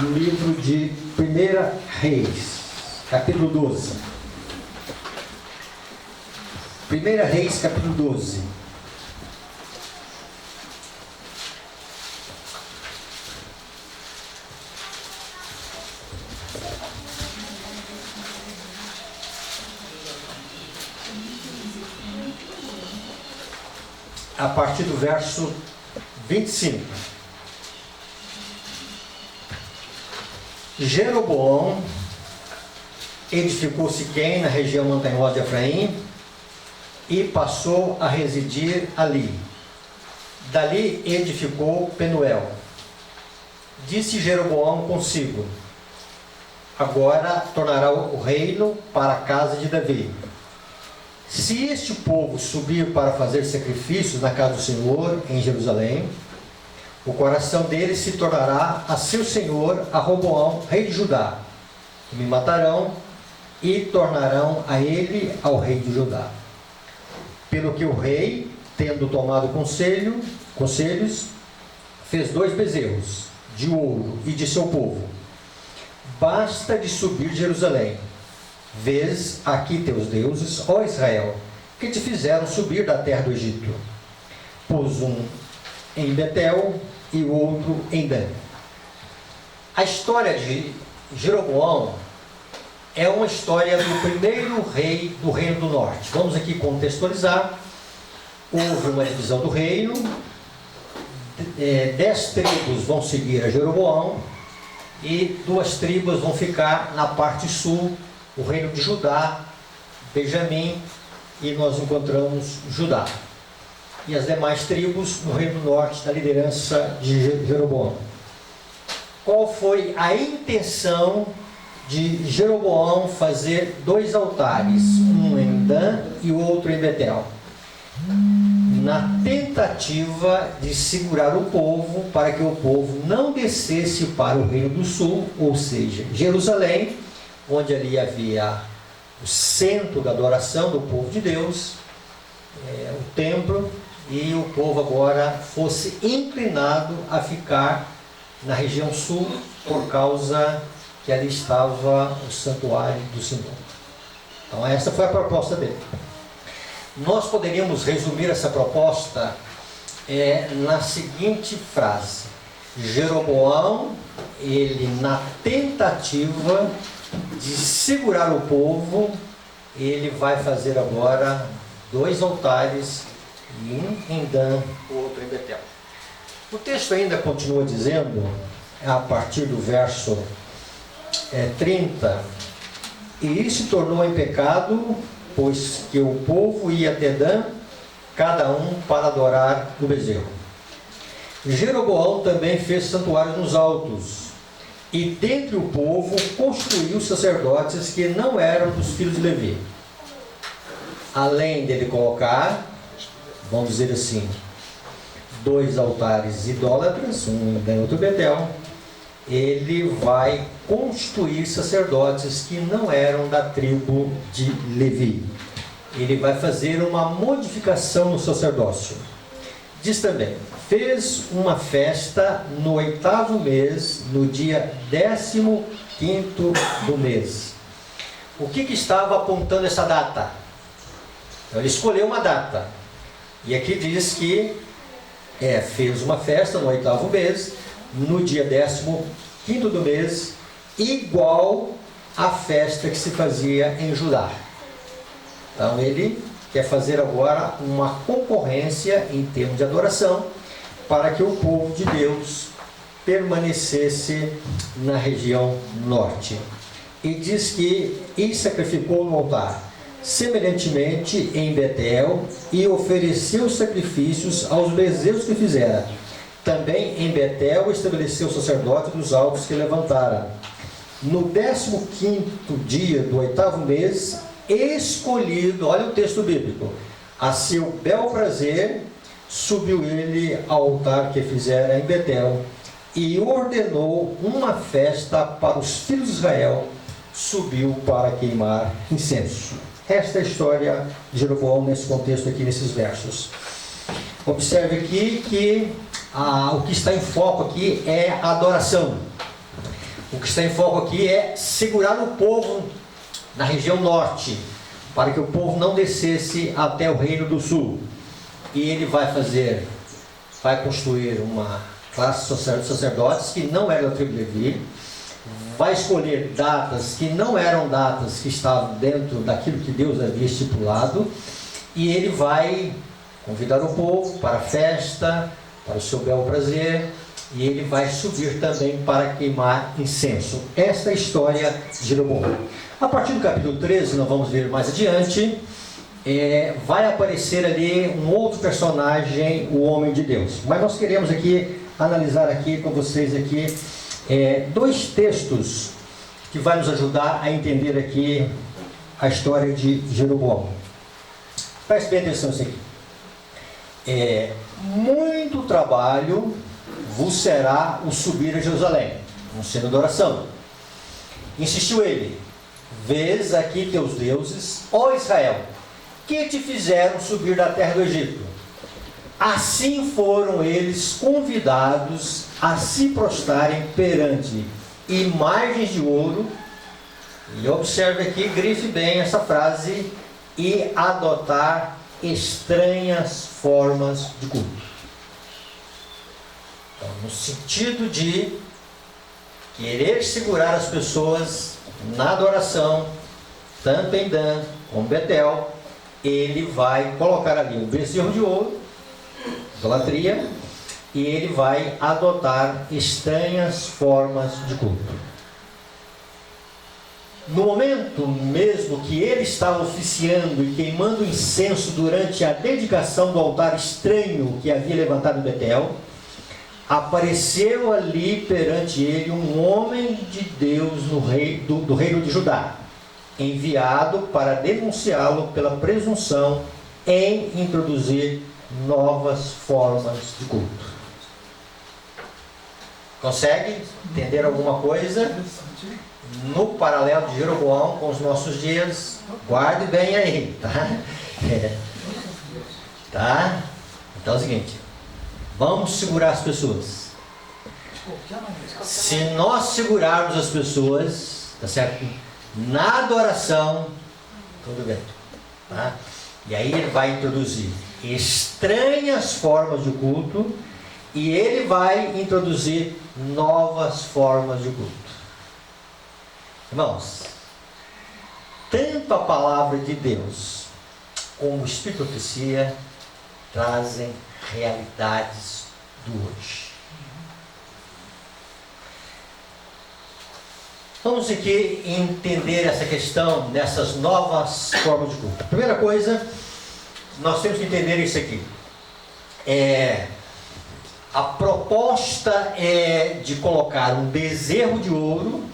no livro de 1 Reis, capítulo 12. 1 Reis, capítulo 12. A partir do verso 25. Jeroboão edificou Siquém na região montanhosa de Efraim e passou a residir ali. Dali edificou Penuel. Disse Jeroboão consigo: agora tornará o reino para a casa de Davi. Se este povo subir para fazer sacrifícios na casa do Senhor em Jerusalém, o coração deles se tornará a seu senhor, a Roboão, rei de Judá. Me matarão e tornarão a ele ao rei de Judá. Pelo que o rei, tendo tomado conselhos, fez 2 bezerros de ouro e de seu povo. Basta de subir de Jerusalém. Vês aqui teus deuses, ó Israel, que te fizeram subir da terra do Egito. Pôs um em Betel e o outro em Dan. A história de Jeroboão é uma história do primeiro rei do Reino do Norte. Vamos aqui contextualizar. Houve uma divisão do reino, 10 tribos vão seguir a Jeroboão e 2 tribos vão ficar na parte sul, o reino de Judá, Benjamim, e nós encontramos Judá. E as demais tribos no reino do norte, da liderança de Jeroboão. Qual foi a intenção de Jeroboão fazer 2 altares, um em Dan e o outro em Betel? Na tentativa de segurar o povo, para que o povo não descesse para o reino do sul, ou seja, Jerusalém, onde ali havia o centro da adoração do povo de Deus, o templo, e o povo agora fosse inclinado a ficar na região sul, por causa que ali estava o santuário do Senhor. Então essa foi a proposta dele. Nós poderíamos resumir essa proposta na seguinte frase: Jeroboão, ele na tentativa de segurar o povo, ele vai fazer agora 2 altares, um em Dan, o outro em Betel. O texto ainda continua dizendo, a partir do verso 30, e se tornou em pecado, pois que o povo ia até Dan, cada um para adorar o bezerro. Jeroboão também fez santuários nos altos, e dentre o povo construiu sacerdotes que não eram dos filhos de Levi. Além dele colocar, vamos dizer assim, 2 altares idólatras, um em Dan e outro em Betel, ele vai constituir sacerdotes que não eram da tribo de Levi. Ele vai fazer uma modificação no sacerdócio. Diz também: fez uma festa no 8º mês, no dia 15º do mês. O que estava apontando essa data? Então, ele escolheu uma data. E aqui diz que fez uma festa no 8º mês, no dia 15º do mês, igual à festa que se fazia em Judá. Então ele quer fazer agora uma concorrência em termos de adoração, para que o povo de Deus permanecesse na região norte. E diz que sacrificou no altar, semelhantemente em Betel, e ofereceu sacrifícios aos bezerros que fizera. Também em Betel estabeleceu o sacerdote dos altos que levantara. No 15º dia do 8º mês, escolhido, olha o texto bíblico, a seu bel prazer, subiu ele ao altar que fizera em Betel, e ordenou uma festa para os filhos de Israel, subiu para queimar incenso. Esta é a história de Jeroboão nesse contexto aqui, nesses versos. Observe aqui que o que está em foco aqui é a adoração. O que está em foco aqui é segurar o povo na região norte, para que o povo não descesse até o reino do sul. E ele vai construir uma classe de sacerdotes que não era da tribo de Levi, vai escolher datas que não eram datas que estavam dentro daquilo que Deus havia estipulado, e ele vai convidar o povo para a festa, para o seu bel prazer, e ele vai subir também para queimar incenso. Esta é a história de Jeroboão. A partir do capítulo 13, nós vamos ver mais adiante, vai aparecer ali um outro personagem, o homem de Deus. Mas nós queremos aqui analisar aqui com vocês aqui dois textos que vai nos ajudar a entender aqui a história de Jeroboão. Preste bem atenção nisso aqui. Muito trabalho vos será o subir a Jerusalém, um sino de oração. Insistiu ele: vês aqui teus deuses, ó Israel, que te fizeram subir da terra do Egito. Assim foram eles convidados a se prostrarem perante imagens de ouro, e observe aqui, grife bem essa frase, e adotar estranhas formas de culto. Então, no sentido de querer segurar as pessoas na adoração, tanto em Dan como Betel, ele vai colocar ali um bezerro de ouro, idolatria, e ele vai adotar estranhas formas de culto. No momento mesmo que ele estava oficiando e queimando incenso durante a dedicação do altar estranho que havia levantado em Betel, apareceu ali perante ele um homem de Deus do reino de Judá, enviado para denunciá-lo pela presunção em introduzir novas formas de culto. Consegue entender alguma coisa no paralelo de Jeroboão com os nossos dias? Guarde bem aí, tá? Tá? Então é o seguinte, vamos segurar as pessoas. Se nós segurarmos as pessoas, tá certo? Na adoração, tudo bem, tá? E aí ele vai introduzir estranhas formas de culto, e ele vai introduzir novas formas de culto. Irmãos, tanto a palavra de Deus como o Espírito de Profecia trazem realidades do hoje. Vamos aqui entender essa questão dessas novas formas de culto. A primeira coisa, nós temos que entender isso aqui. A proposta é de colocar um bezerro de ouro,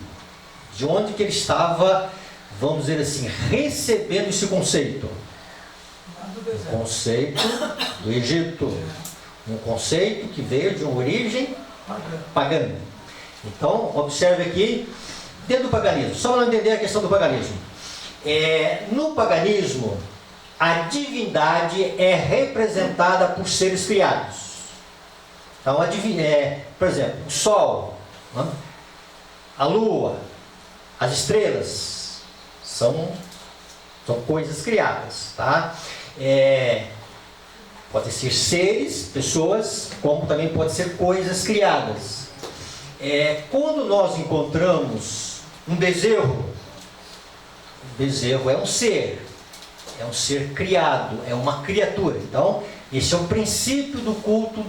de onde que ele estava, vamos dizer assim, recebendo esse conceito. Um conceito do Egito, um conceito que veio de uma origem pagã. Então, observe aqui, dentro do paganismo, só para entender a questão do paganismo. No paganismo, a divindade é representada por seres criados. Então, por exemplo, o sol, a lua, as estrelas, são coisas criadas, tá? Pode ser seres, pessoas, como também pode ser coisas criadas. Quando nós encontramos um bezerro, o bezerro é um ser criado, é uma criatura. Então, esse é o princípio do culto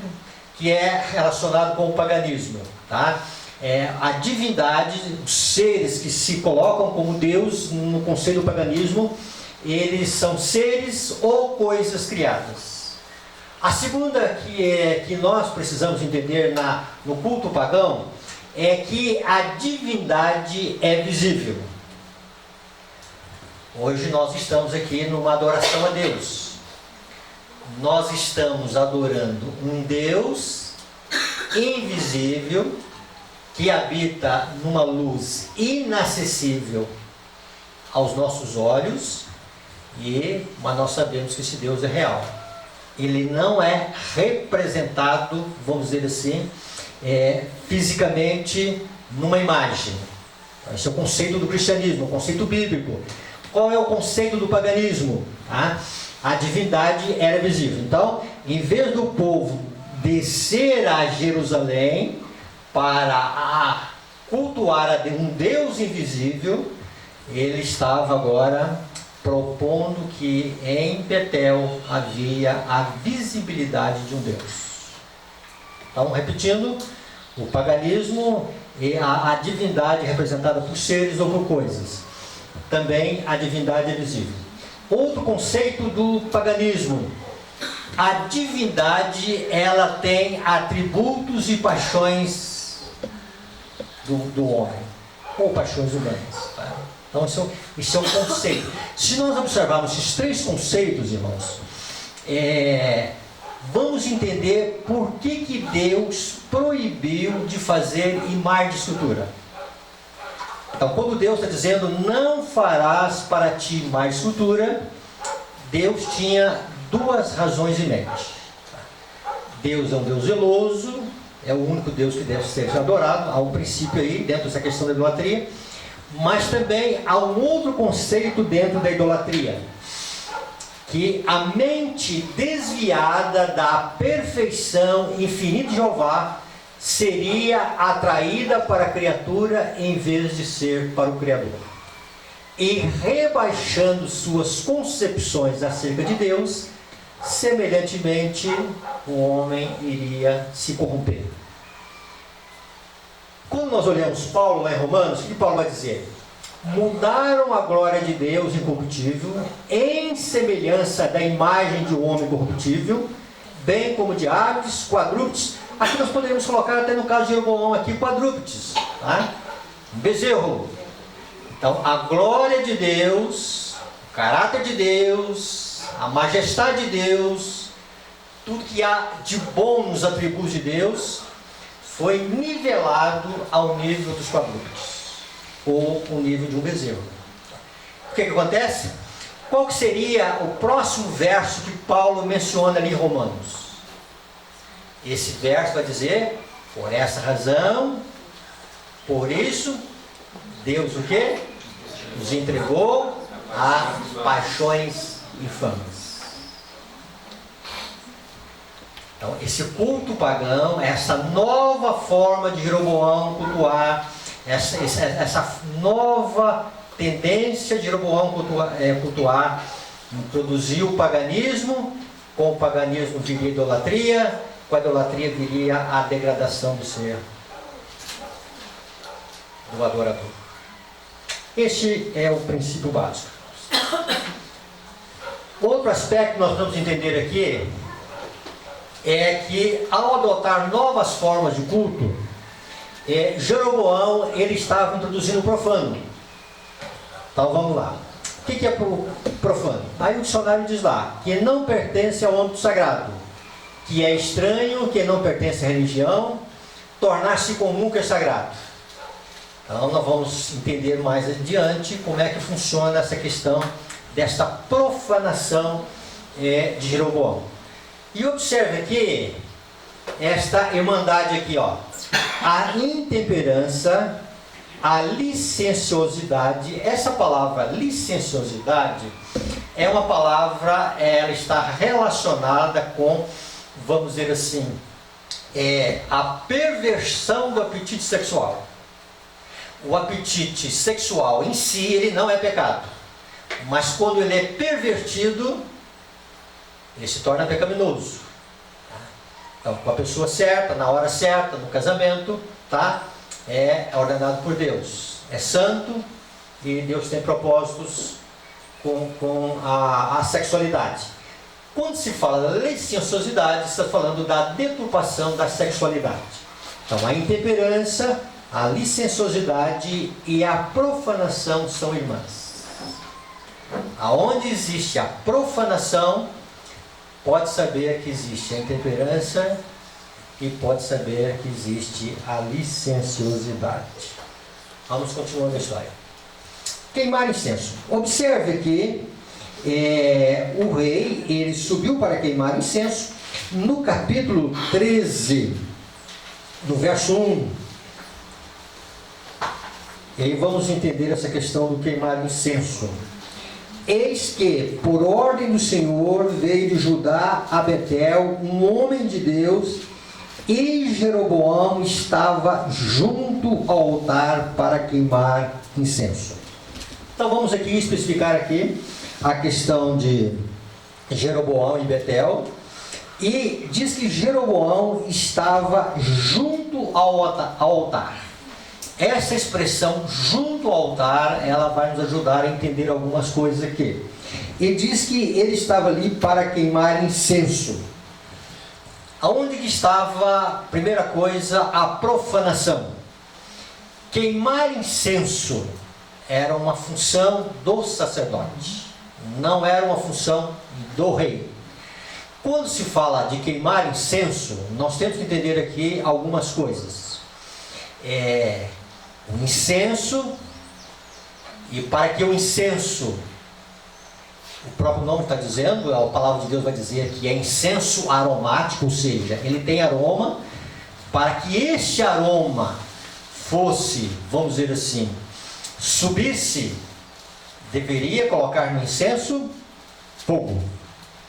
que é relacionado com o paganismo, tá? A divindade, os seres que se colocam como Deus no conceito do paganismo, eles são seres ou coisas criadas. A segunda que nós precisamos entender no culto pagão é que a divindade é visível. Hoje nós estamos aqui numa adoração a Deus. Nós estamos adorando um Deus invisível, que habita numa luz inacessível aos nossos olhos, mas nós sabemos que esse Deus é real. Ele não é representado, vamos dizer assim, fisicamente numa imagem. Esse é o conceito do cristianismo, o conceito bíblico. Qual é o conceito do paganismo? A divindade era visível. Então, em vez do povo descer a Jerusalém para cultuar um Deus invisível, ele estava agora propondo que em Betel havia a visibilidade de um Deus. Então, repetindo, o paganismo e a divindade representada por seres ou por coisas. Também a divindade é visível. Outro conceito do paganismo: a divindade, ela tem atributos e paixões do homem, ou paixões humanas. Tá? Então, esse é um conceito. Se nós observarmos esses três conceitos, irmãos, vamos entender por que Deus proibiu de fazer imagem de escultura. Então, quando Deus está dizendo, não farás para ti imagem de escultura, Deus tinha duas razões em mente. Deus é um Deus zeloso, é o único Deus que deve ser adorado, há um princípio aí dentro dessa questão da idolatria, mas também há um outro conceito dentro da idolatria, que a mente desviada da perfeição infinita de Jeová seria atraída para a criatura em vez de ser para o Criador. E rebaixando suas concepções acerca de Deus, semelhantemente o homem iria se corromper. Quando nós olhamos Paulo lá em Romanos, o que Paulo vai dizer? Mudaram a glória de Deus incorruptível em semelhança da imagem de um homem corruptível, bem como de aves, quadrúpedes. Aqui nós poderíamos colocar até no caso de Jeroboão aqui quadrúpedes, tá? Um bezerro. Então a glória de Deus, o caráter de Deus, a majestade de Deus, tudo que há de bom nos atributos de Deus, foi nivelado ao nível dos quadrúpedes, ou o nível de um bezerro. O que acontece? Qual que seria o próximo verso que Paulo menciona ali em Romanos? Esse verso vai dizer, por essa razão, por isso, Deus o quê? Nos entregou a paixões infames. Então, esse culto pagão, essa nova forma de Jeroboão cultuar, essa nova tendência de Jeroboão cultuar, introduziu o paganismo, com o paganismo viria a idolatria, com a idolatria viria a degradação do ser, do adorador. Este é o princípio básico. Outro aspecto que nós vamos entender aqui é que, ao adotar novas formas de culto, Jeroboão, ele estava introduzindo o profano. Então vamos lá. O que é profano? Aí o dicionário diz lá, que não pertence ao âmbito sagrado, que é estranho, que não pertence à religião, tornar-se comum que é sagrado. Então nós vamos entender mais adiante como é que funciona essa questão desta profanação de Jeroboão. E observe aqui esta irmandade aqui, ó. A intemperança, a licenciosidade. Essa palavra licenciosidade é uma palavra, ela está relacionada com, vamos dizer assim, a perversão do apetite sexual. O apetite sexual em si, ele não é pecado, mas quando ele é pervertido, ele se torna pecaminoso. Então, com a pessoa certa, na hora certa, no casamento, tá? É ordenado por Deus, é santo, e Deus tem propósitos com a sexualidade. Quando se fala da licenciosidade, está falando da deturpação da sexualidade. Então, a intemperança, a licenciosidade e a profanação são irmãs. Aonde existe a profanação, pode saber que existe a intemperança e pode saber que existe a licenciosidade. Vamos continuando a história. Queimar incenso. Observe que o rei, ele subiu para queimar incenso. No capítulo 13, no verso 1, E aí vamos entender essa questão do queimar incenso. Eis que, por ordem do Senhor, veio de Judá a Betel um homem de Deus, e Jeroboão estava junto ao altar para queimar incenso. Então vamos aqui especificar aqui a questão de Jeroboão e Betel. E diz que Jeroboão estava junto ao altar. Essa expressão, junto ao altar, ela vai nos ajudar a entender algumas coisas aqui. E diz que ele estava ali para queimar incenso. Aonde que estava, primeira coisa, a profanação? Queimar incenso era uma função do sacerdote, não era uma função do rei. Quando se fala de queimar incenso, nós temos que entender aqui algumas coisas. O incenso, e para que o incenso, o próprio nome está dizendo, a palavra de Deus vai dizer que é incenso aromático, ou seja, ele tem aroma. Para que este aroma fosse, vamos dizer assim, subisse, deveria colocar no incenso fogo.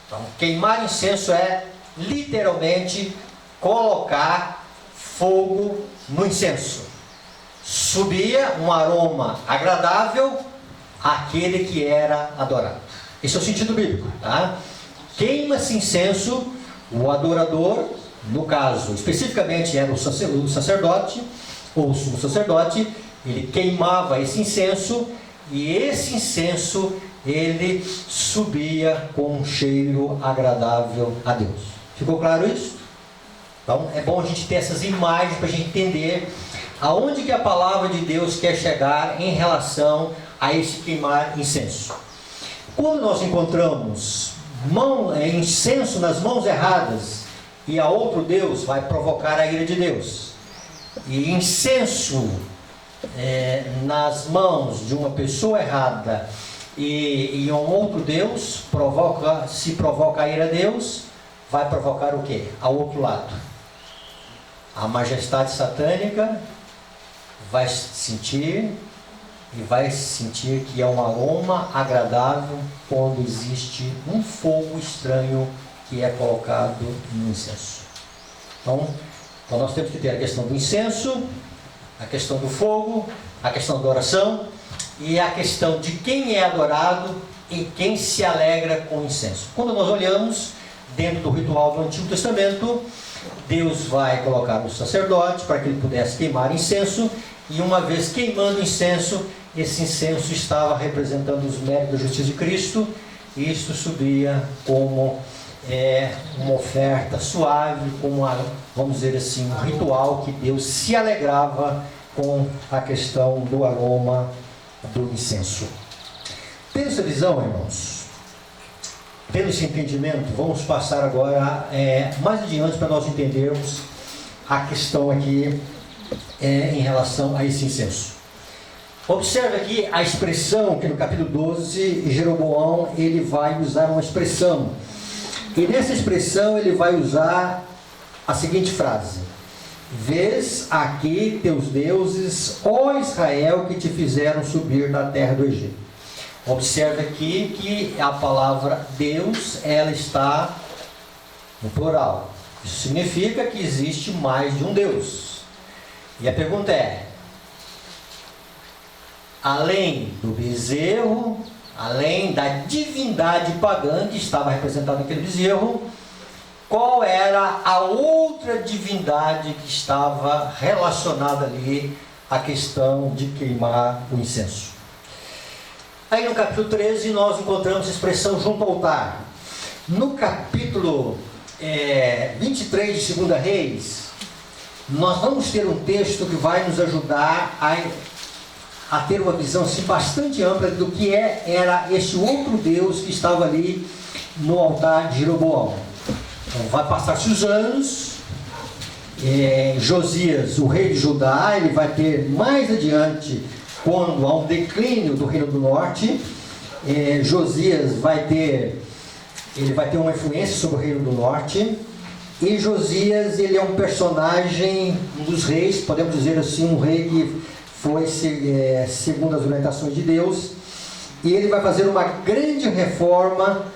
Então, queimar incenso é literalmente colocar fogo no incenso. Subia um aroma agradável àquele que era adorado. Esse é o sentido bíblico, tá? Queima-se incenso, o adorador, no caso, especificamente era o sacerdote, ou o sumo sacerdote, ele queimava esse incenso, e esse incenso, ele subia com um cheiro agradável a Deus. Ficou claro isso? Então, é bom a gente ter essas imagens para a gente entender aonde que a palavra de Deus quer chegar em relação a esse queimar incenso. Quando nós encontramos incenso nas mãos erradas e a outro Deus, vai provocar a ira de Deus. E incenso nas mãos de uma pessoa errada e um outro Deus, se provoca a ira de Deus, vai provocar o quê? Ao outro lado. A majestade satânica vai sentir que é um aroma agradável quando existe um fogo estranho que é colocado no incenso. Então nós temos que ter a questão do incenso, a questão do fogo, a questão da oração e a questão de quem é adorado e quem se alegra com o incenso. Quando nós olhamos dentro do ritual do Antigo Testamento, Deus vai colocar o sacerdote para que ele pudesse queimar incenso, e uma vez queimando incenso, esse incenso estava representando os méritos da justiça de Cristo, e isto subia como uma oferta suave, como vamos dizer assim, um ritual que Deus se alegrava com a questão do aroma do incenso. Tendo essa visão, irmãos, tendo esse entendimento, vamos passar agora mais adiante para nós entendermos a questão aqui em relação a esse incenso. Observe aqui a expressão que no capítulo 12, Jeroboão ele vai usar uma expressão. E nessa expressão ele vai usar a seguinte frase: vês aqui teus deuses, ó Israel, que te fizeram subir da terra do Egito. Observe aqui que a palavra Deus, ela está no plural. Isso significa que existe mais de um Deus. E a pergunta é: além do bezerro, além da divindade pagã que estava representada naquele bezerro, qual era a outra divindade que estava relacionada ali à questão de queimar o incenso? Aí no capítulo 13 nós encontramos a expressão junto ao altar. No capítulo 23 de 2 Reis, nós vamos ter um texto que vai nos ajudar a ter uma visão assim, bastante ampla do que era este outro Deus que estava ali no altar de Jeroboão. Então, vai passar-se os anos, Josias, o rei de Judá, ele vai ter mais adiante, quando há um declínio do reino do norte, Josias vai ter uma influência sobre o reino do norte, e Josias, ele é um personagem, um dos reis, podemos dizer assim, um rei que foi segundo as orientações de Deus, e ele vai fazer uma grande reforma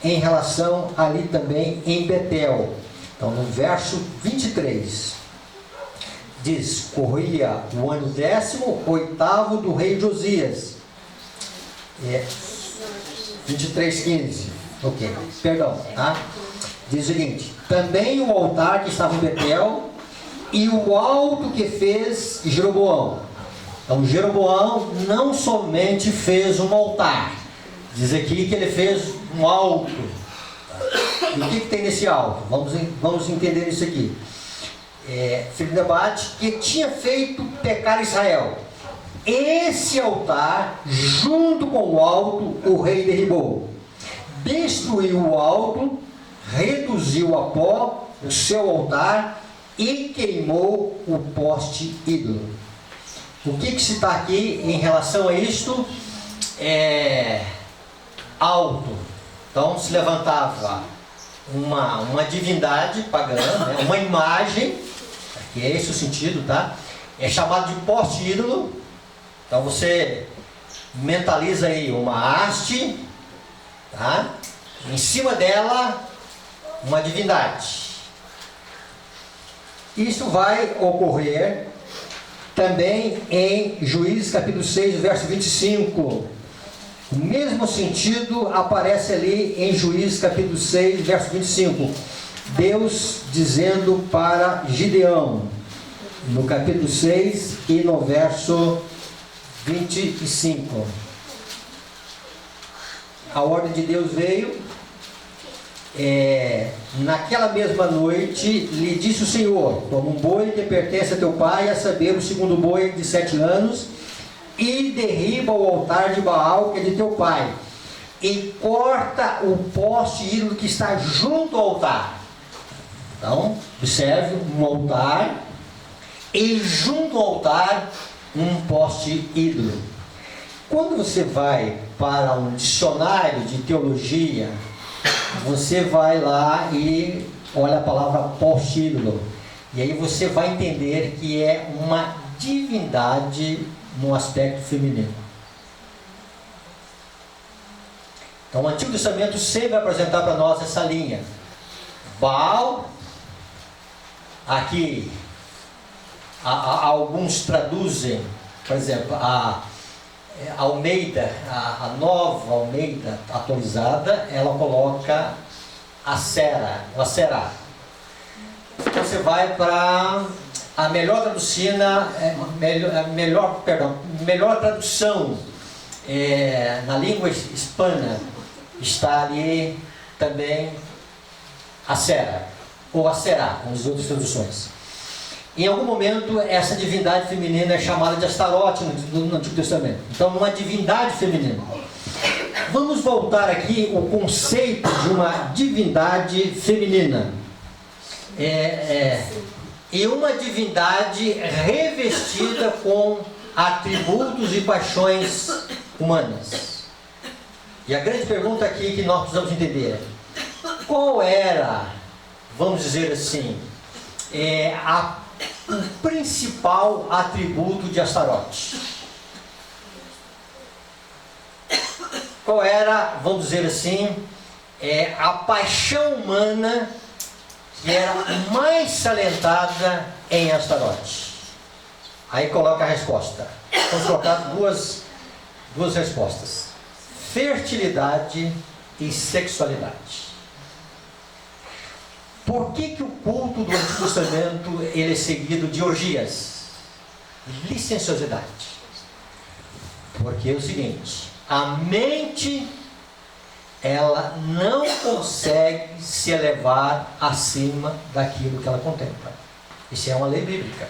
em relação ali também em Betel. Então no verso 23 diz: corria o ano 18º do rei Josias. 23:15. Ok, perdão, tá? Diz o seguinte: também o altar que estava em Betel e o alto que fez Jeroboão. Então Jeroboão não somente fez um altar, diz aqui que ele fez um alto. E o que tem nesse alto? Vamos entender isso aqui. Filho de Nebate, que tinha feito pecar Israel. Esse altar, junto com o alto, o rei derribou. Destruiu o alto, reduziu a pó o seu altar e queimou o poste ídolo. O que se está aqui em relação a isto? Alto. Então se levantava uma divindade pagã, né? Uma imagem, que é esse o sentido, tá? É chamado de poste ídolo. Então você mentaliza aí uma haste, tá? Em cima dela uma divindade. Isso vai ocorrer também em Juízes capítulo 6, verso 25. O mesmo sentido aparece ali em Juízes capítulo 6, verso 25. Deus dizendo para Gideão, no capítulo 6 e no verso 25. A ordem de Deus veio. Naquela mesma noite lhe disse o Senhor: toma um boi que pertence a teu pai, a saber, o segundo boi de 7 anos, e derriba o altar de Baal que é de teu pai, e corta o poste ídolo que está junto ao altar. Então, observe um altar, e junto ao altar um poste ídolo. Quando você vai para um dicionário de teologia, você vai lá e olha a palavra poste ídolo, e aí você vai entender que é uma divindade no aspecto feminino. Então o Antigo Testamento sempre vai apresentar para nós essa linha. Baal, aqui alguns traduzem, por exemplo, a Almeida, a nova Almeida atualizada, ela coloca a Será. Então você vai para a melhor melhor tradução na língua hispana está ali também a Será, ou a Será, com as outras traduções. Em algum momento, essa divindade feminina é chamada de Astarote no Antigo Testamento. Então, uma divindade feminina. Vamos voltar aqui ao conceito de uma divindade feminina. E uma divindade revestida com atributos e paixões humanas. E a grande pergunta aqui que nós precisamos entender é: qual era, vamos dizer assim, o principal atributo de Astarote? Qual era, vamos dizer assim, a paixão humana que era mais salientada em Astarote? Aí coloca a resposta. Vamos colocar duas respostas: fertilidade e sexualidade. Por que o culto do Antigo Testamento ele é seguido de orgias, licenciosidade? Porque é o seguinte: a mente ela não consegue se elevar acima daquilo que ela contempla. Isso é uma lei bíblica.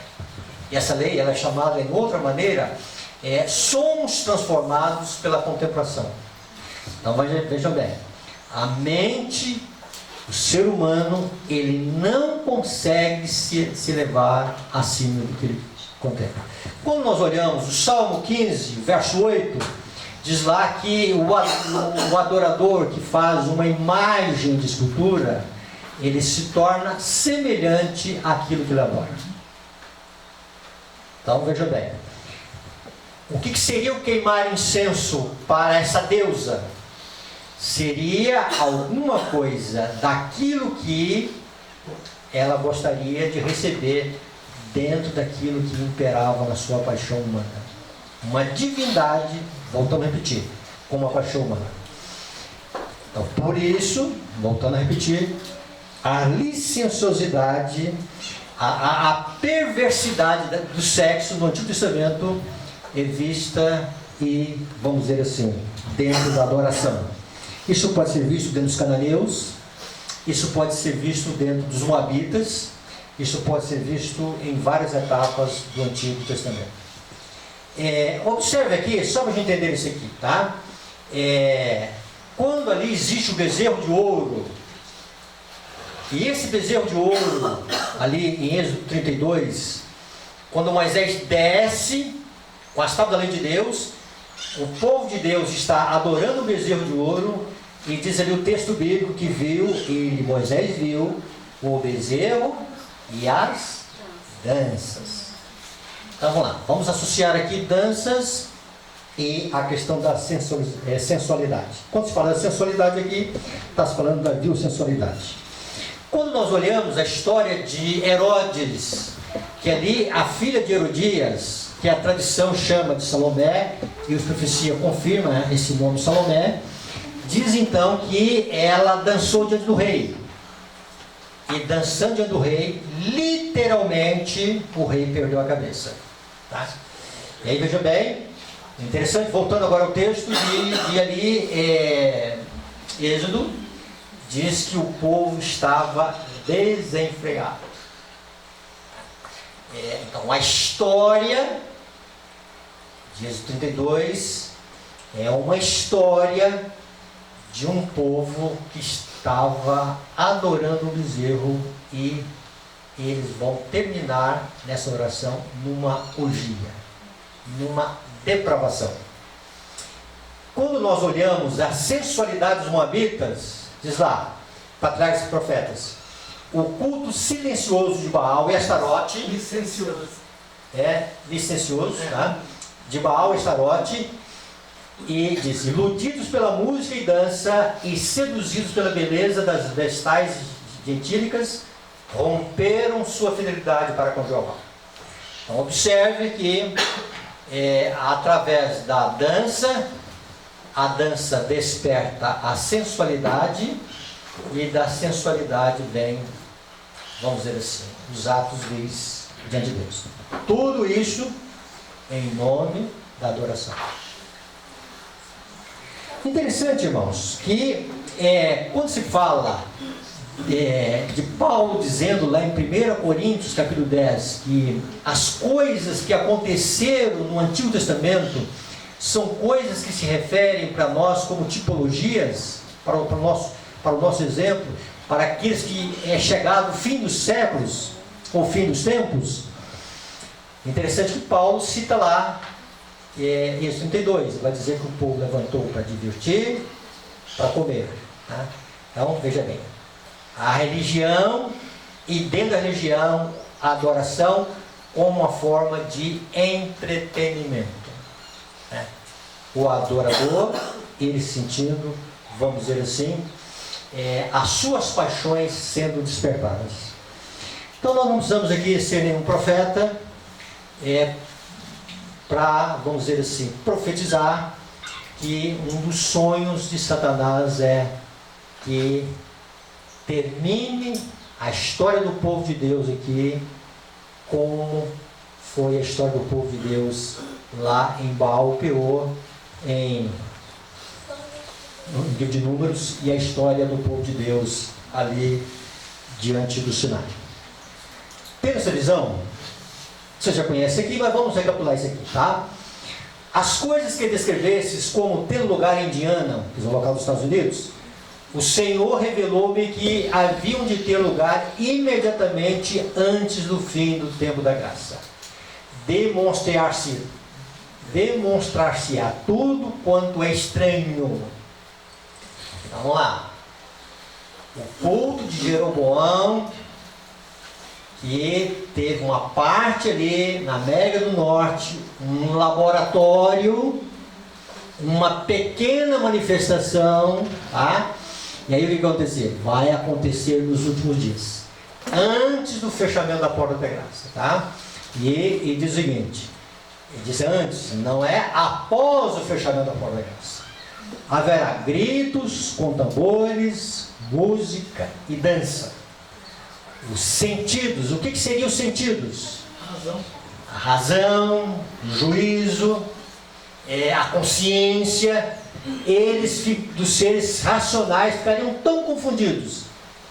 E essa lei ela é chamada, em outra maneira, somos transformados pela contemplação. Então vejam bem, a mente, o ser humano, ele não consegue se elevar acima do que ele contempla. Quando nós olhamos o Salmo 15, verso 8, diz lá que o adorador que faz uma imagem de escultura, ele se torna semelhante àquilo que ele adora. Então veja bem, O que seria o queimar incenso para essa deusa? Seria alguma coisa daquilo que ela gostaria de receber dentro daquilo que imperava na sua paixão humana. Uma divindade, voltando a repetir, como a paixão humana. Então, por isso, voltando a repetir, a licenciosidade, a perversidade do sexo no Antigo Testamento é vista e, vamos dizer assim, dentro da adoração. Isso pode ser visto dentro dos cananeus, isso pode ser visto dentro dos moabitas, isso pode ser visto em várias etapas do Antigo Testamento. Observe aqui, só para a gente entender isso aqui, tá? Quando ali existe o bezerro de ouro, e esse bezerro de ouro, ali em Êxodo 32, quando Moisés desce com as tábuas da lei de Deus, o povo de Deus está adorando o bezerro de ouro, e diz ali o texto bíblico que Moisés viu o bezerro e as danças. Então vamos lá, vamos associar aqui danças e a questão da sensualidade. Quando se fala da sensualidade aqui, está se falando da biosensualidade. Quando nós olhamos a história de Herodes, que ali a filha de Herodias, que a tradição chama de Salomé, e a profecia confirma esse nome Salomé, diz então que ela dançou diante do rei. E dançando diante do rei, literalmente o rei perdeu a cabeça. Tá? E aí veja bem, interessante, voltando agora ao texto de ali, Êxodo, diz que o povo estava desenfreado. Então a história de Êxodo 32 é uma história de um povo que estava adorando o bezerro, e eles vão terminar nessa oração numa orgia, numa depravação. Quando nós olhamos a sensualidade dos moabitas, diz lá, patriarcas e profetas, o culto silencioso de Baal e Astarote, licencioso, tá? De Baal e Astarote, e diz, iludidos pela música e dança e seduzidos pela beleza das vestais gentílicas, romperam sua fidelidade para com Jeová. Então observe que através da dança, a dança desperta a sensualidade, e da sensualidade vem, vamos dizer assim, os atos vis diante de Deus. Tudo isso em nome da adoração. Interessante, irmãos, que quando se fala de Paulo dizendo lá em 1 Coríntios capítulo 10 que as coisas que aconteceram no Antigo Testamento são coisas que se referem para nós como tipologias, para o nosso exemplo, para aqueles que é chegado o fim dos séculos, ou o fim dos tempos. Interessante que Paulo cita lá Êxodo 32, vai dizer que o povo levantou para divertir, para comer. Tá? Então, veja bem, a religião, e dentro da religião, a adoração como uma forma de entretenimento. Né? O adorador, ele sentindo, vamos dizer assim, as suas paixões sendo despertadas. Então nós não precisamos aqui ser nenhum profeta para, vamos dizer assim, profetizar que um dos sonhos de Satanás é que termine a história do povo de Deus aqui como foi a história do povo de Deus lá em Baal Peor, no livro de Números, e a história do povo de Deus ali diante do Sinai. Tem essa visão? Você já conhece aqui, mas vamos recapitular isso aqui, tá? As coisas que descrevesses como tendo lugar em Indiana, que é o local dos Estados Unidos, o Senhor revelou-me que haviam de ter lugar imediatamente antes do fim do tempo da graça. Demonstrar-se-á tudo quanto é estranho. Então, vamos lá. O culto de Jeroboão que teve uma parte ali na América do Norte, um laboratório, uma pequena manifestação, tá? E aí o que acontecer? Vai acontecer nos últimos dias, antes do fechamento da porta da graça, tá? E diz o seguinte, ele diz antes, não é após o fechamento da porta da graça. Haverá gritos com tambores, música e dança. Os sentidos, o que seriam os sentidos? A razão, o juízo, a consciência, eles dos seres racionais ficariam tão confundidos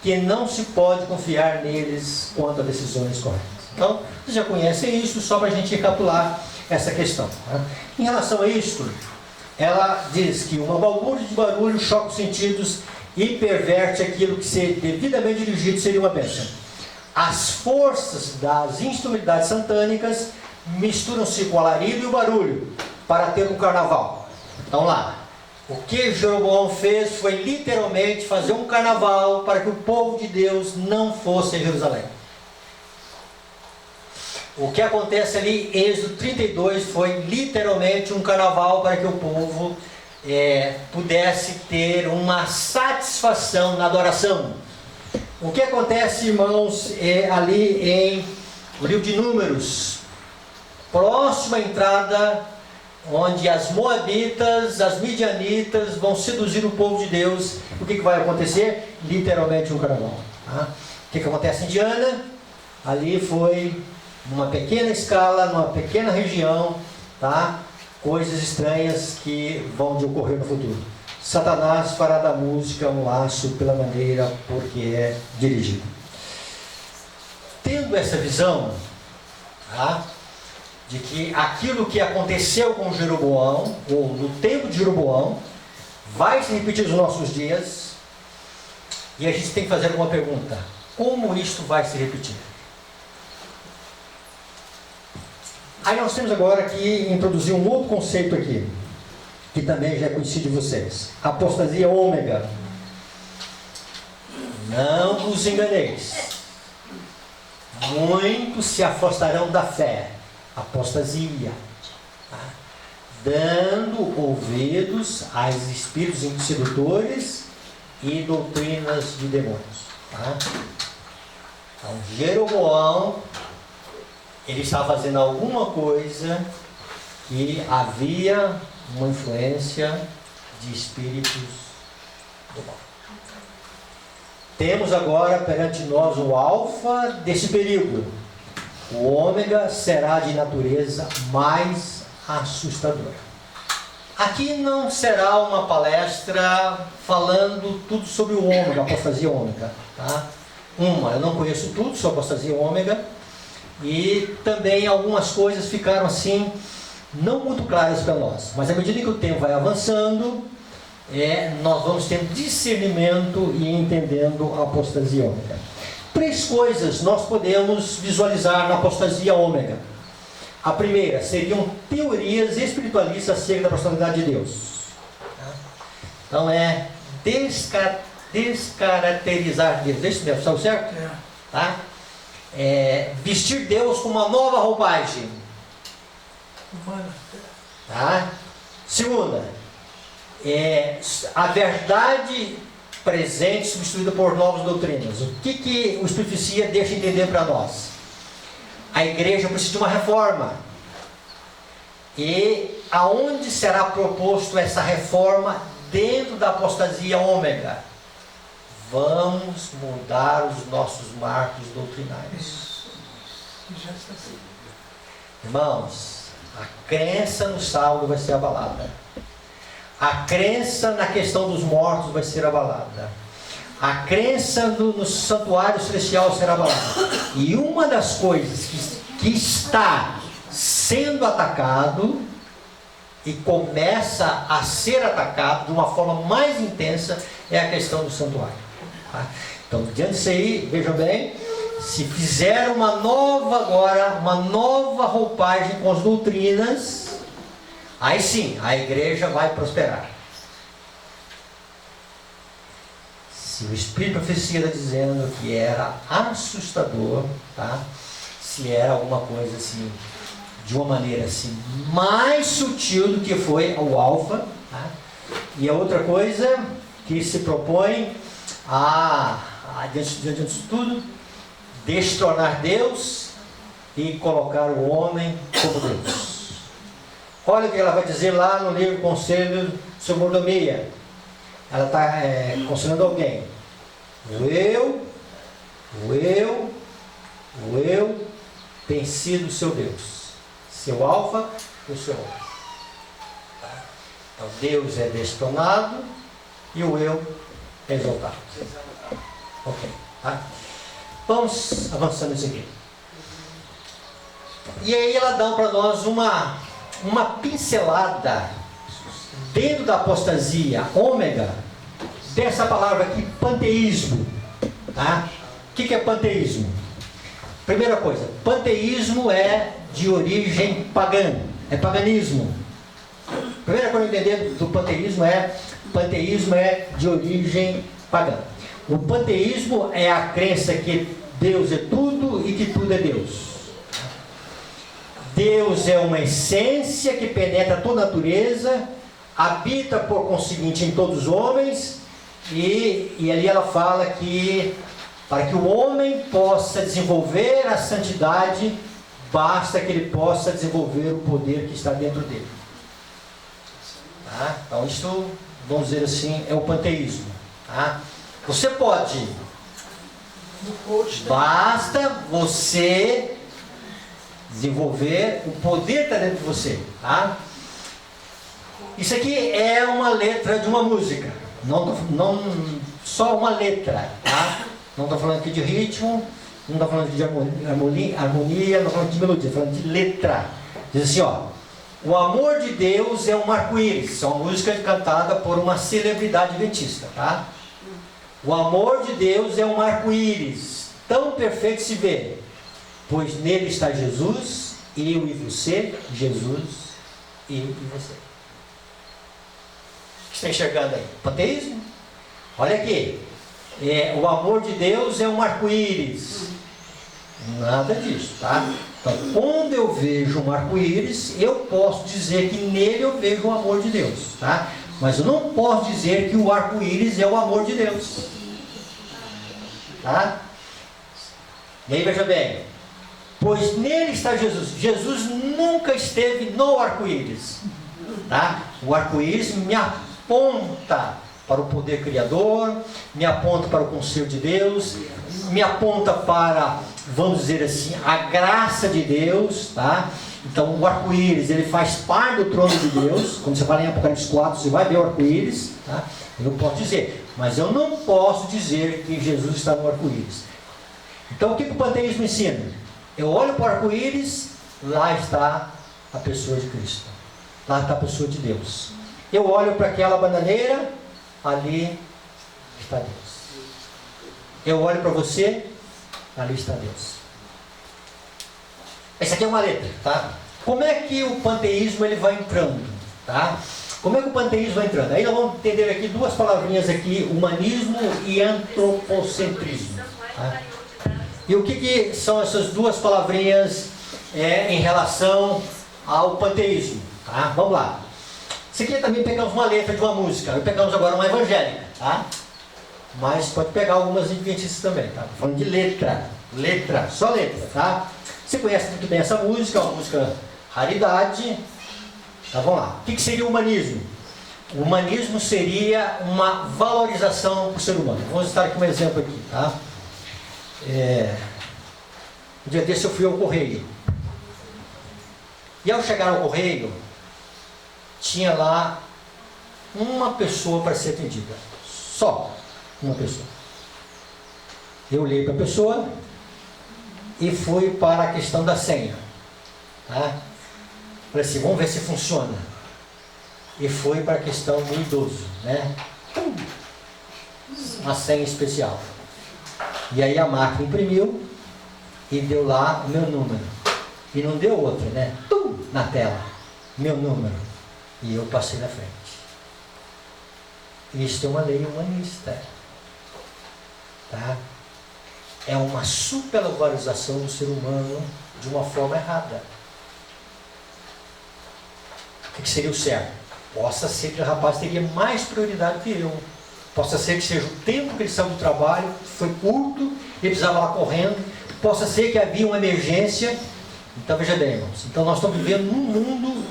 que não se pode confiar neles quanto a decisões corretas. Então, vocês já conhecem isso, só para a gente recapitular essa questão. Né? Em relação a isto, ela diz que uma balbúrdia de barulho choca os sentidos e perverte aquilo que, se devidamente dirigido, seria uma bênção. As forças das instrumentalidades satânicas misturam-se com o alarido e o barulho para ter um carnaval. Então lá, o que Jeroboão fez foi literalmente fazer um carnaval para que o povo de Deus não fosse a Jerusalém. O que acontece ali em Êxodo 32 foi literalmente um carnaval para que o povo pudesse ter uma satisfação na adoração. O que acontece, irmãos, ali em o livro de Números, próxima à entrada, onde as moabitas, as midianitas vão seduzir o povo de Deus, o que vai acontecer? Literalmente um carnaval. Tá? O que acontece em Diana? Ali foi numa pequena escala, numa pequena região, tá? Coisas estranhas que vão de ocorrer no futuro. Satanás fará da música um laço pela maneira por que é dirigido. Tendo essa visão, tá? De que aquilo que aconteceu com Jeroboão, ou no tempo de Jeroboão, vai se repetir nos nossos dias, e a gente tem que fazer uma pergunta: como isto vai se repetir? Aí nós temos agora que introduzir um outro conceito aqui, que também já é conhecido de vocês: apostasia ômega. Não vos enganeis, muitos se afastarão da fé. Apostasia, tá? Dando ouvidos aos espíritos sedutores e doutrinas de demônios, tá? Então Jeroboão, ele estava fazendo alguma coisa que havia uma influência de espíritos do mal. Temos agora perante nós o alfa desse perigo. O ômega será de natureza mais assustadora. Aqui não será uma palestra falando tudo sobre o ômega, apostasia ômega, tá? Eu não conheço tudo sobre apostasia ômega, e também algumas coisas ficaram assim, não muito claras para nós. Mas à medida que o tempo vai avançando, nós vamos tendo discernimento e entendendo a apostasia ômega. 3 coisas nós podemos visualizar na apostasia ômega. A primeira seriam teorias espiritualistas acerca da personalidade de Deus. Então descaracterizar Deus. Deixa eu ver, está certo? Tá? Vestir Deus com uma nova roupagem. Tá? Segunda, a verdade presente substituída por novas doutrinas. O que o Espiritismo deixa entender para nós? A igreja precisa de uma reforma. E aonde será proposto essa reforma? Dentro da apostasia ômega. Vamos mudar os nossos marcos doutrinários. Irmãos, a crença no saldo vai ser abalada. A crença na questão dos mortos vai ser abalada. A crença no santuário celestial será abalada. E uma das coisas que está sendo atacado e começa a ser atacado de uma forma mais intensa é a questão do santuário. Tá? Então, diante disso aí, vejam bem, se fizer uma nova roupagem com as doutrinas, aí sim, a igreja vai prosperar. Se o Espírito de Profecia está dizendo que era assustador, tá? Se era alguma coisa assim, de uma maneira assim, mais sutil do que foi o alfa, tá? E a outra coisa que se propõe diante disso tudo, destronar Deus e colocar o homem como Deus. Olha o que ela vai dizer lá no livro Conselho sobre Mordomia. Ela está aconselhando alguém. O eu tem sido o seu Deus. Seu alfa e o seu homem. Tá? Então Deus é destronado e o eu é exaltado. Ok. Tá? Vamos avançando isso aqui. E aí ela dá para nós uma pincelada dentro da apostasia ômega dessa palavra aqui, panteísmo. Tá? O que é panteísmo? Primeira coisa, panteísmo é de origem pagã, é paganismo. Primeira coisa a entender do panteísmo é de origem pagã. O panteísmo é a crença que Deus é tudo e que tudo é Deus. Deus é uma essência que penetra toda a natureza, habita por conseguinte em todos os homens, e ali ela fala que para que o homem possa desenvolver a santidade, basta que ele possa desenvolver o poder que está dentro dele. Tá? Então isso, vamos dizer assim, é o panteísmo. Tá? Você pode, basta você desenvolver o poder que está dentro de você. Tá? Isso aqui é uma letra de uma música, não só uma letra. Tá? Não estou falando aqui de ritmo, não estou falando de harmonia, não estou falando de melodia, estou falando de letra. Diz assim, ó: o amor de Deus é um arco-íris. É uma música cantada por uma celebridade adventista, tá? O amor de Deus é um arco-íris, tão perfeito se vê, pois nele está Jesus, eu e você, Jesus, eu e você. O que você está enxergando aí? Panteísmo? Olha aqui. O amor de Deus é um arco-íris. Nada disso, tá? Então, quando eu vejo um arco-íris, eu posso dizer que nele eu vejo o amor de Deus, tá? Mas eu não posso dizer que o arco-íris é o amor de Deus, tá? E aí veja bem, pois nele está Jesus. Jesus nunca esteve no arco-íris, tá? O arco-íris me aponta para o poder criador, me aponta para o conselho de Deus, me aponta para, vamos dizer assim, a graça de Deus, tá? Então o arco-íris, ele faz parte do trono de Deus. Quando você fala em Apocalipse 4, você vai ver o arco-íris, tá? Eu posso dizer, mas eu não posso dizer que Jesus está no arco-íris. Então o que o panteísmo ensina? Eu olho para o arco-íris, lá está a pessoa de Cristo, lá está a pessoa de Deus. Eu olho para aquela bananeira, ali está Deus. Eu olho para você, ali está Deus. Essa aqui é uma letra, tá? Como é que o panteísmo ele vai entrando, tá? Como é que o panteísmo vai entrando? Aí nós vamos entender aqui duas palavrinhas aqui, humanismo e antropocentrismo. Tá? E o que são essas duas palavrinhas em relação ao panteísmo? Tá? Vamos lá. Isso aqui também pegamos uma letra de uma música. Pegamos agora uma evangélica, tá? Mas pode pegar algumas adventistas também, tá? Tô falando de letra, só letra, tá? Você conhece muito bem essa música, é uma música raridade. Tá, vamos lá. O que seria o humanismo? O humanismo seria uma valorização do ser humano. Vamos estar aqui um exemplo aqui, tá? Um dia desse eu fui ao correio. E ao chegar ao correio, tinha lá uma pessoa para ser atendida. Só uma pessoa. Eu olhei para a pessoa e fui para a questão da senha. Tá? Falei assim, vamos ver se funciona. E fui para a questão do idoso, né? Uma senha especial. E aí a máquina imprimiu e deu lá o meu número. E não deu outra, né? Na tela. Meu número. E eu passei na frente. Isso é uma lei humanista. tá? É uma supervalorização do ser humano de uma forma errada. O que seria o certo? Possa ser que o rapaz teria mais prioridade que eu. Possa ser que seja o tempo que ele saiu do trabalho, foi curto, ele precisava lá correndo. Possa ser que havia uma emergência. Então veja bem, irmãos. Então nós estamos vivendo num mundo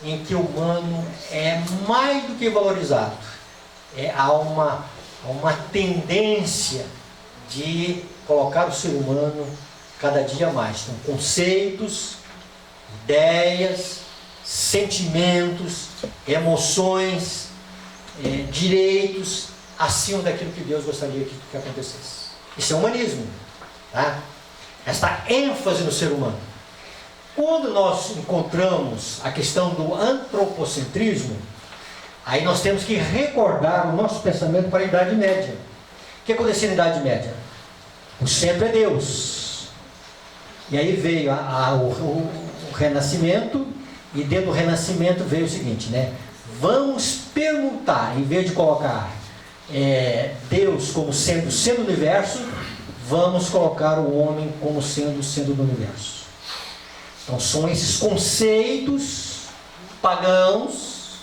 em que o humano é mais do que valorizado. Há uma tendência de colocar o ser humano cada dia mais com conceitos, ideias, sentimentos, emoções, direitos acima daquilo que Deus gostaria que acontecesse. Isso é humanismo, tá? Esta ênfase no ser humano. Quando nós encontramos a questão do antropocentrismo, aí nós temos que recordar o nosso pensamento para a Idade Média. O que aconteceu na Idade Média? O centro é Deus. E aí veio o Renascimento, e dentro do Renascimento veio o seguinte, né? Vamos permutar, em vez de colocar Deus como sendo o centro do universo, vamos colocar o homem como sendo o centro do universo. Então são esses conceitos pagãos,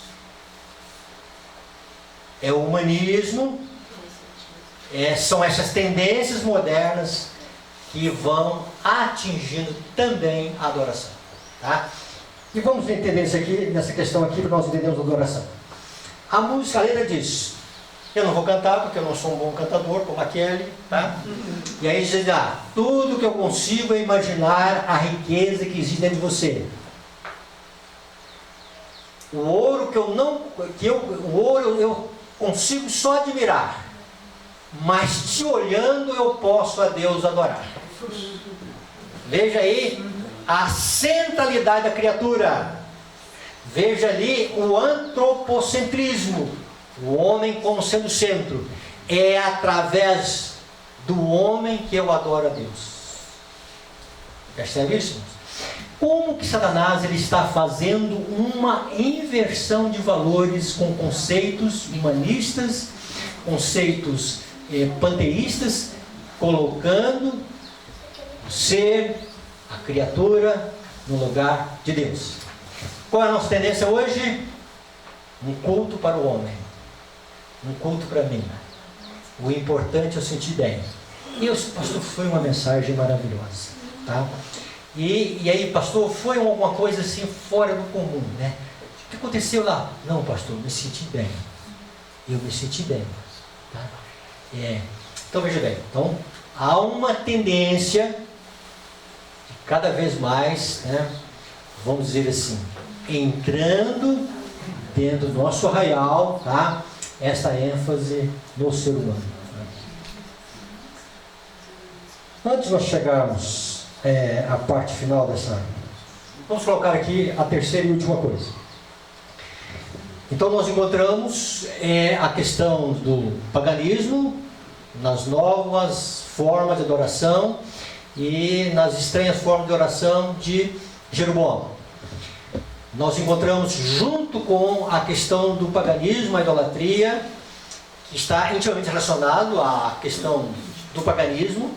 é o humanismo, são essas tendências modernas que vão atingindo também a adoração, tá? E vamos entender isso aqui, nessa questão aqui, para nós entendermos a adoração. A música, a letra diz: eu não vou cantar porque eu não sou um bom cantador como aquele, tá? E aí diz: tudo que eu consigo é imaginar a riqueza que existe dentro de você. O ouro eu consigo só admirar, mas te olhando eu posso a Deus adorar. Veja aí a centralidade da criatura. Veja ali o antropocentrismo, o homem como sendo o centro. É através do homem que eu adoro a Deus. Percebe isso? Como que Satanás ele está fazendo uma inversão de valores com conceitos humanistas, conceitos panteístas, colocando o ser, a criatura, no lugar de Deus. Qual é a nossa tendência hoje? Um culto para o homem, um culto para mim. O importante é eu sentir bem. E pastor, foi uma mensagem maravilhosa, tá? E aí, pastor, foi alguma coisa assim fora do comum, né? O que aconteceu lá? Não, pastor, me senti bem. Eu me senti bem, tá? Então veja bem, então há uma tendência cada vez mais, né, vamos dizer assim, entrando dentro do nosso arraial, tá, essa ênfase no ser humano. Antes de nós chegarmos à parte final dessa, vamos colocar aqui a terceira e última coisa. Então nós encontramos a questão do paganismo nas novas formas de adoração e nas estranhas formas de oração de Jeroboão. Nós encontramos junto com a questão do paganismo, a idolatria, que está intimamente relacionado à questão do paganismo,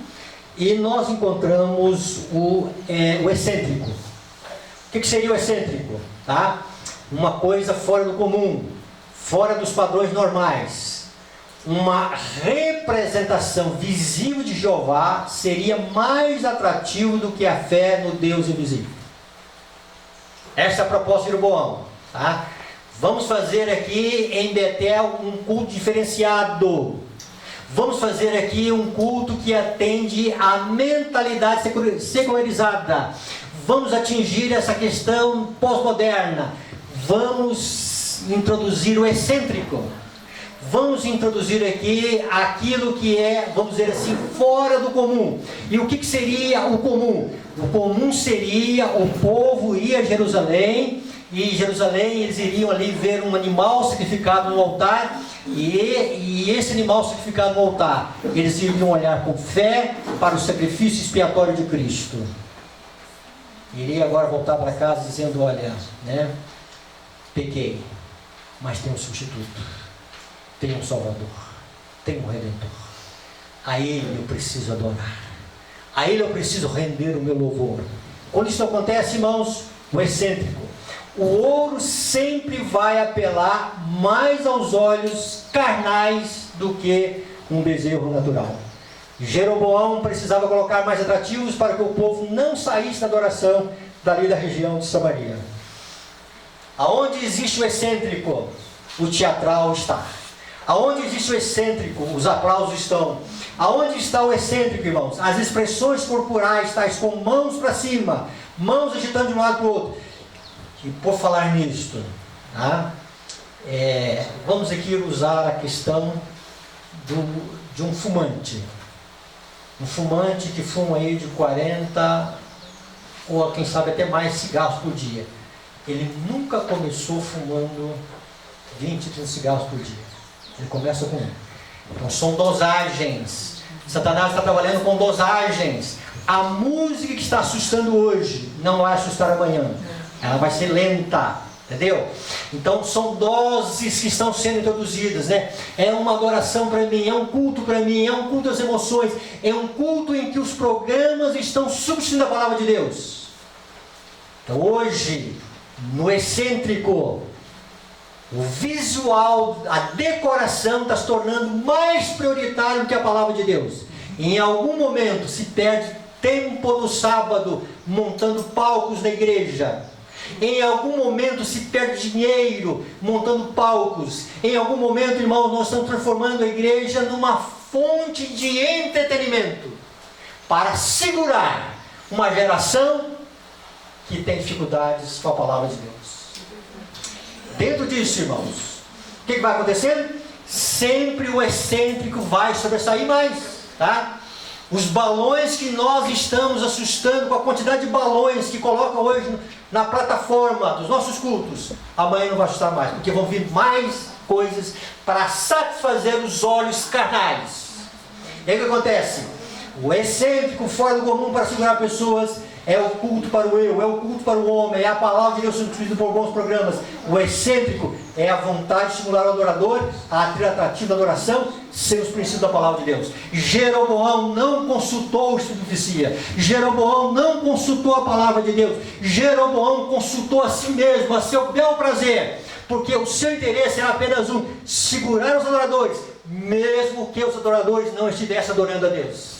e nós encontramos o excêntrico. O que seria o excêntrico? Tá? Uma coisa fora do comum, fora dos padrões normais. Uma representação visível de Jeová seria mais atrativo do que a fé no Deus invisível. Essa é a proposta de Jeroboão, tá? Vamos fazer aqui em Betel um culto diferenciado. Vamos fazer aqui um culto que atende à mentalidade secularizada. Vamos atingir essa questão pós-moderna. Vamos introduzir o excêntrico. Vamos introduzir aqui aquilo que é, vamos dizer assim, fora do comum. E o que seria o comum? O comum seria o povo ir a Jerusalém, e em Jerusalém eles iriam ali ver um animal sacrificado no altar, e esse animal sacrificado no altar, eles iriam olhar com fé para o sacrifício expiatório de Cristo. Iria agora voltar para casa dizendo: olha, né, pequei, mas tem um substituto. Tem um Salvador, tem um Redentor. a Ele eu preciso adorar, a Ele eu preciso render o meu louvor. Quando isso acontece, irmãos, o excêntrico, o ouro sempre vai apelar mais aos olhos carnais do que um desejo natural. Jeroboão precisava colocar mais atrativos para que o povo não saísse da adoração dali da região de Samaria. Aonde existe o excêntrico, o teatral está. Aonde existe o excêntrico, os aplausos estão. Aonde está o excêntrico, irmãos? As expressões corporais, tais com mãos para cima, mãos agitando de um lado para o outro. E por falar nisto, tá? Vamos aqui usar a questão de um fumante. Um fumante que fuma aí de 40 ou quem sabe até mais cigarros por dia. Ele nunca começou fumando 20, 30 cigarros por dia. Ele começa com um. Então são dosagens. Satanás está trabalhando com dosagens. A música que está assustando hoje não vai assustar amanhã. Ela vai ser lenta, entendeu? Então são doses que estão sendo introduzidas, né? É uma adoração para mim, é um culto para mim, é um culto às emoções, é um culto em que os programas estão substituindo a palavra de Deus. Então hoje, no excêntrico, o visual, a decoração está se tornando mais prioritário do que a palavra de Deus. Em algum momento se perde tempo no sábado montando palcos na igreja. Em algum momento se perde dinheiro montando palcos. Em algum momento, irmãos, nós estamos transformando a igreja numa fonte de entretenimento para segurar uma geração que tem dificuldades com a palavra de Deus. Dentro disso, irmãos, o que vai acontecendo? Sempre o excêntrico vai sobressair mais, tá? Os balões que nós estamos assustando com a quantidade de balões que colocam hoje na plataforma dos nossos cultos, amanhã não vai assustar mais, porque vão vir mais coisas para satisfazer os olhos carnais. E aí o que acontece? O excêntrico fora do comum para segurar pessoas é o culto para o eu, é o culto para o homem, é a palavra de Deus substituída por bons programas. O excêntrico é a vontade de estimular o adorador a ter atrativo da adoração sem os princípios da palavra de Deus. Jeroboão não consultou o Espírito de profecia. Jeroboão não consultou a palavra de Deus. Jeroboão consultou a si mesmo, a seu bel prazer, porque o seu interesse era apenas um: segurar os adoradores, mesmo que os adoradores não estivessem adorando a Deus.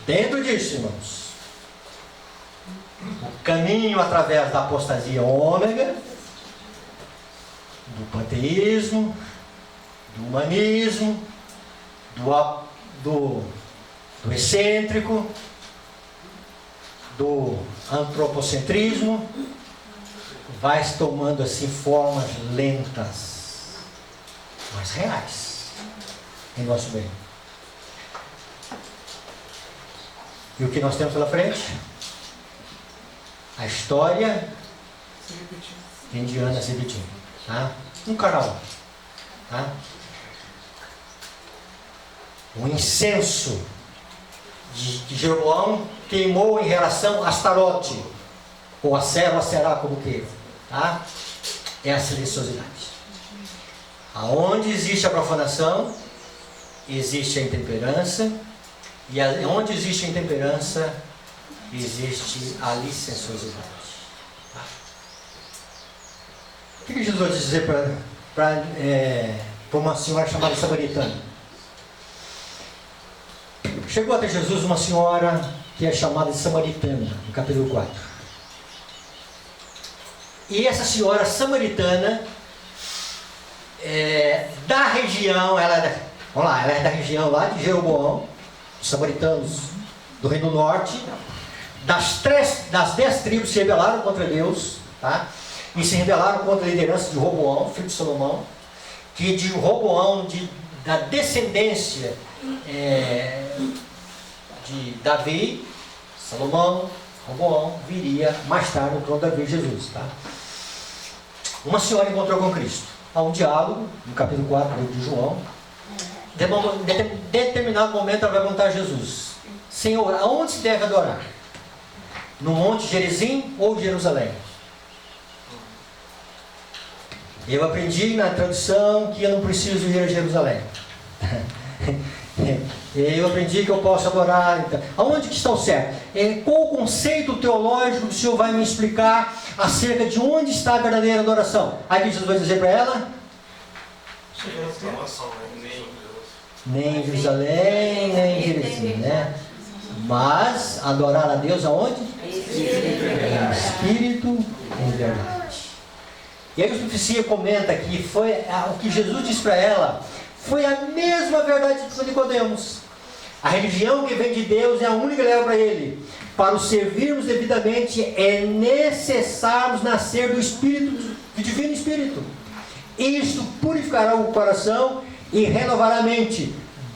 Dentro disso, irmãos, o caminho através da apostasia ômega, do panteísmo, do humanismo, do excêntrico, do antropocentrismo, vai se tomando assim formas lentas, mas reais, em nosso meio. E o que nós temos pela frente? A história indiana se repetindo, tá? Um canal, tá? O incenso de Jeroboão queimou em relação a Astarote, ou a Sera, ou a Será, como queira, tá? É a silenciosidade. Aonde existe a profanação, existe a intemperança. E onde existe a intemperança, existe a licenciosidade. O que Jesus vai dizer para uma senhora chamada samaritana? Chegou até Jesus uma senhora que é chamada de samaritana, no capítulo 4. E essa senhora samaritana, da região, ela é da região lá de Jeroboão, os samaritanos do Reino Norte, das 10 tribos se rebelaram contra Deus, tá? E se rebelaram contra a liderança de Roboão, filho de Salomão, que de Roboão, da descendência de Davi, Salomão, Roboão, viria mais tarde o trono de Davi, Jesus, tá? Uma senhora encontrou com Cristo. Há um diálogo, no capítulo 4 do livro de João. Em determinado momento ela vai perguntar a Jesus: Senhor, aonde se deve adorar? No Monte Gerizim ou Jerusalém? Eu aprendi na tradução que eu não preciso ir a Jerusalém. Eu aprendi que eu posso adorar. Então, aonde que está o certo? Qual o conceito teológico que o Senhor vai me explicar acerca de onde está a verdadeira adoração? Aí Jesus vai dizer para ela: nem em Jerusalém, nem em Jericim, né? Mas adorar a Deus aonde? Em espírito, em verdade. E aí o Profecia comenta que foi o que Jesus disse para ela foi a mesma verdade de Nicodemos. A religião que vem de Deus é a única que leva para Ele. Para o servirmos devidamente é necessário nascer do Espírito, do Divino Espírito. Isto purificará o coração e renovará a mente,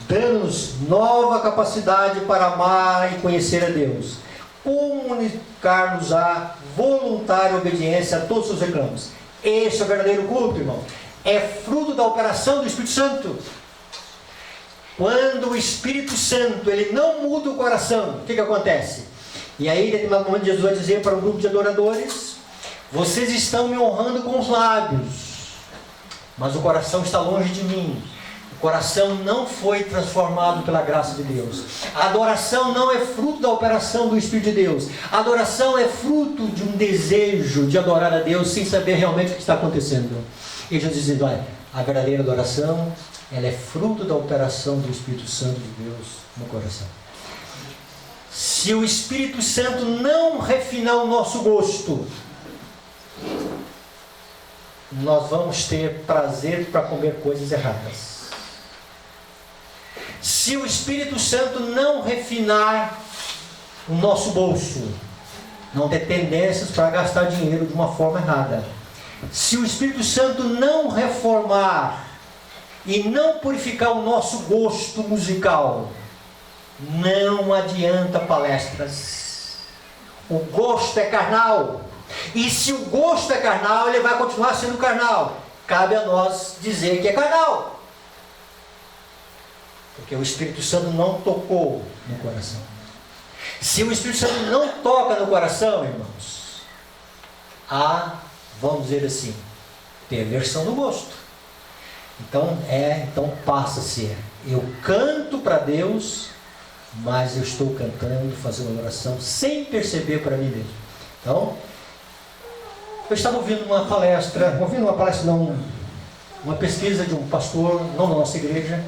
dando-nos nova capacidade para amar e conhecer a Deus. Comunicar-nos a voluntária obediência a todos os seus reclamos. Este é o verdadeiro culto, irmão. É fruto da operação do Espírito Santo. Quando o Espírito Santo ele não muda o coração, o que acontece? E aí, em determinado momento, Jesus vai dizer para um grupo de adoradores: vocês estão me honrando com os lábios, mas o coração está longe de mim. O coração não foi transformado pela graça de Deus. A adoração não é fruto da operação do Espírito de Deus. A adoração é fruto de um desejo de adorar a Deus sem saber realmente o que está acontecendo. E Jesus diz: olha, a verdadeira adoração, ela é fruto da operação do Espírito Santo de Deus no coração. Se o Espírito Santo não refinar o nosso gosto, nós vamos ter prazer para comer coisas erradas. Se o Espírito Santo não refinar o nosso bolso, não ter tendências para gastar dinheiro de uma forma errada. Se o Espírito Santo não reformar e não purificar o nosso gosto musical, não adianta palestras. O gosto é carnal. E se o gosto é carnal, ele vai continuar sendo carnal. Cabe a nós dizer que é carnal. Porque o Espírito Santo não tocou no coração. Se o Espírito Santo não toca no coração, irmãos, há, vamos dizer assim, perversão do gosto. Então passa a ser: eu canto para Deus, mas eu estou cantando, fazendo oração sem perceber para mim mesmo. Então, eu estava ouvindo uma palestra, não, uma pesquisa de um pastor, não da nossa igreja,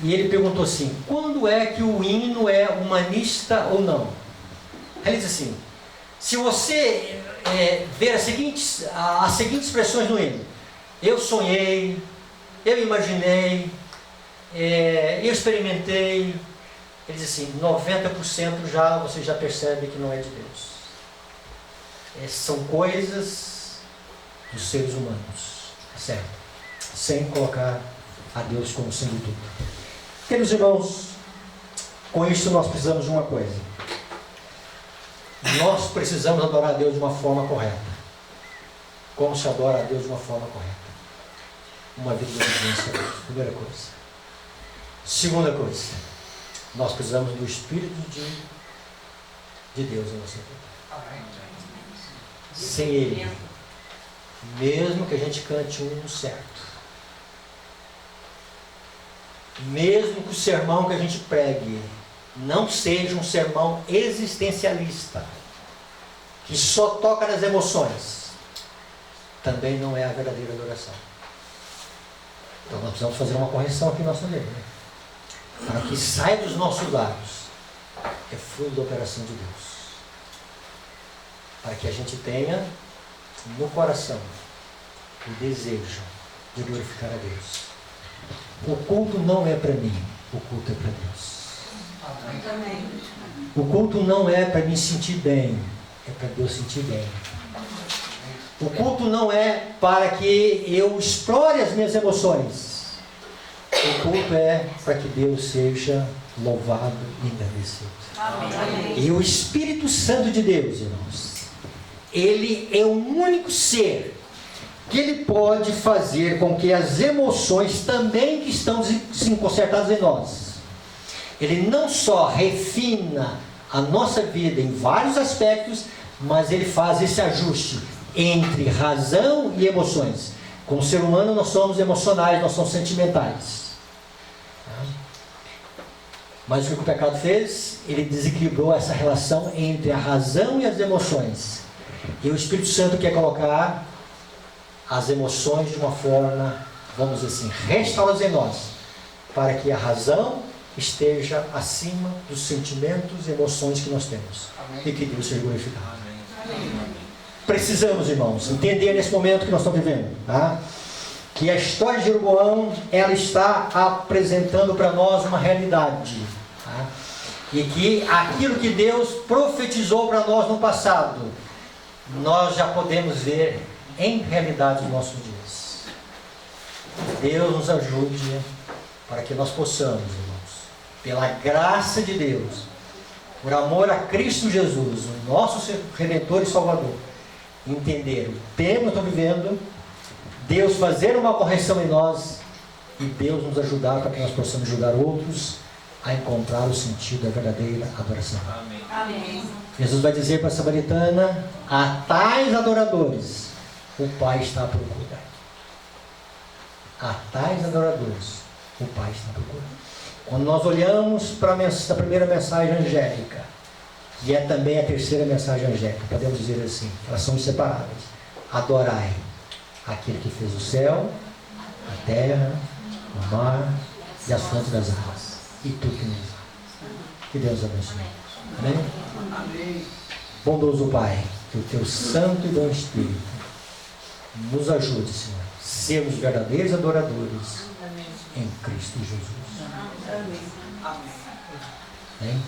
e ele perguntou assim: quando é que o hino é humanista ou não? Ele diz assim: se você ver as seguintes expressões no hino: eu sonhei, eu imaginei, eu experimentei, ele diz assim, 90% você já percebe que não é de Deus. São coisas dos seres humanos, certo? Sem colocar a Deus como sendo tudo. Queridos irmãos, com isso nós precisamos de uma coisa. Nós precisamos adorar a Deus de uma forma correta. Como se adora a Deus de uma forma correta? Uma vida de obediência a Deus. Primeira coisa. Segunda coisa, nós precisamos do Espírito de Deus na nossa vida. Sem Ele, mesmo que a gente cante um hino certo, mesmo que o sermão que a gente pregue não seja um sermão existencialista, que só toca nas emoções, também não é a verdadeira adoração. Então nós precisamos fazer uma correção aqui na nossa vida, né? Para que saia dos nossos lábios é fruto da operação de Deus. Para que a gente tenha no coração o desejo de glorificar a Deus. O culto não é para mim, o culto é para Deus. O culto não é para me sentir bem, é para Deus sentir bem. O culto não é para que eu explore as minhas emoções. O culto é para que Deus seja louvado e engrandecido. E o Espírito Santo de Deus, irmãos, Ele é o único ser que Ele pode fazer com que as emoções também que estão consertadas em nós, Ele não só refina a nossa vida em vários aspectos, mas Ele faz esse ajuste entre razão e emoções. Como ser humano nós somos emocionais, nós somos sentimentais. Mas o que o pecado fez? Ele desequilibrou essa relação entre a razão e as emoções. E o Espírito Santo quer colocar as emoções de uma forma, vamos dizer assim, restauradas em nós, para que a razão esteja acima dos sentimentos e emoções que nós temos. Amém. E que Deus seja glorificado. Amém. Precisamos, irmãos, entender nesse momento que nós estamos vivendo, tá? Que a história de Jeroboão, ela está apresentando para nós uma realidade, tá? E que aquilo que Deus profetizou para nós no passado, nós já podemos ver em realidade nos nossos dias. Deus nos ajude para que nós possamos, irmãos, pela graça de Deus, por amor a Cristo Jesus, o nosso Redentor e Salvador, entender o tempo que estamos vivendo, Deus fazer uma correção em nós e Deus nos ajudar para que nós possamos ajudar outros a encontrar o sentido da verdadeira adoração. Amém. Amém. Jesus vai dizer para a samaritana: a tais adoradores o Pai está à procura. A tais adoradores o Pai está à procura. Quando nós olhamos para a primeira mensagem angélica, que é também a terceira mensagem angélica, podemos dizer assim, elas são separadas. Adorai aquele que fez o céu, a terra, o mar e as fontes das águas, e tudo que neles há. Que Deus abençoe. Amém? Amém. Bondoso Pai, que o Teu Santo e Bom Espírito nos ajude, Senhor, sermos verdadeiros adoradores em Cristo Jesus. Amém. Amém.